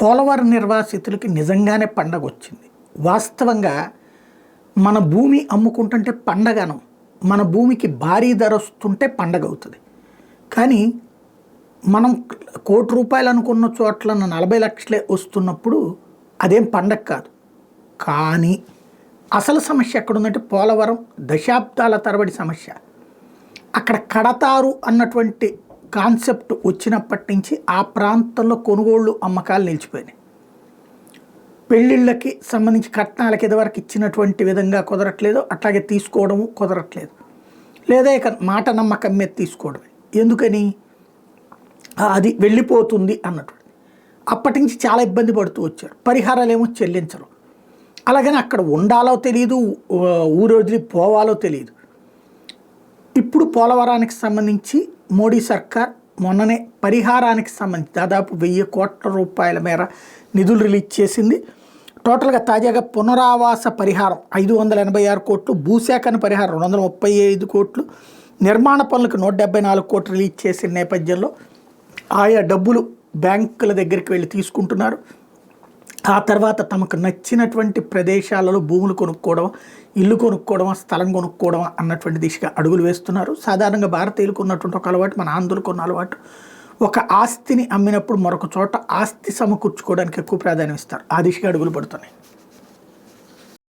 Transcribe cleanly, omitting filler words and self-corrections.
పోలవరం నిర్వాసితులకి నిజంగానే పండగ వచ్చింది. వాస్తవంగా మన భూమి అమ్ముకుంటుంటే పండగనం, మన భూమికి భారీ ధర వస్తుంటే పండగ అవుతుంది. కానీ మనం ₹1,00,00,000 అనుకున్న చోట్ల 40 లక్షలే వస్తున్నప్పుడు అదేం పండగ కాదు. కానీ అసలు సమస్య ఎక్కడుందంటే పోలవరం దశాబ్దాల తరబడి సమస్య. అక్కడ కడతారు అన్నటువంటి కాన్సెప్ట్ వచ్చినప్పటి నుంచి ఆ ప్రాంతంలో కొనుగోళ్ళు అమ్మకాలు నిలిచిపోయినాయి. పెళ్ళిళ్ళకి సంబంధించి కట్నాలకి ఇదివరకు ఇచ్చినటువంటి విధంగా కుదరట్లేదు, అట్లాగే తీసుకోవడము కుదరట్లేదు, లేదా ఇక మాట నమ్మకం మీద తీసుకోవడమే. ఎందుకని అది వెళ్ళిపోతుంది అన్నటువంటి అప్పటి నుంచి చాలా ఇబ్బంది పడుతూ వచ్చారు. పరిహారాలు ఏమో చెల్లించరు. అలాగని అక్కడ ఉండాలో తెలియదు, ఊరు వదిలి పోవాలో తెలియదు. ఇప్పుడు పోలవరానికి సంబంధించి మోడీ సర్కార్ మొన్ననే పరిహారానికి సంబంధించి దాదాపు ₹1000 కోట్ల మేర నిధులు రిలీజ్ చేసింది. టోటల్గా తాజాగా పునరావాస పరిహారం 586 కోట్లు, భూసేకరణ పరిహారం 235 కోట్లు, నిర్మాణ పనులకు 174 కోట్లు రిలీజ్ చేసిన నేపథ్యంలో ఆయా డబ్బులు బ్యాంకుల దగ్గరికి వెళ్ళి తీసుకుంటున్నారు. ఆ తర్వాత తమకు నచ్చినటువంటి ప్రదేశాలలో భూములు కొనుక్కోవడం, ఇల్లు కొనుక్కోవడం, స్థలం కొనుక్కోవడం అన్నటువంటి దిశగా అడుగులు వేస్తున్నారు. సాధారణంగా భారతీయులకు ఉన్నటువంటి ఒక అలవాటు, మన ఆంధ్రులకు ఉన్న అలవాటు, ఒక ఆస్తిని అమ్మినప్పుడు మరొక చోట ఆస్తి సమకూర్చుకోవడానికి ఎక్కువ ప్రాధాన్యం ఇస్తారు. ఆ దిశగా అడుగులు పడుతున్నాయి.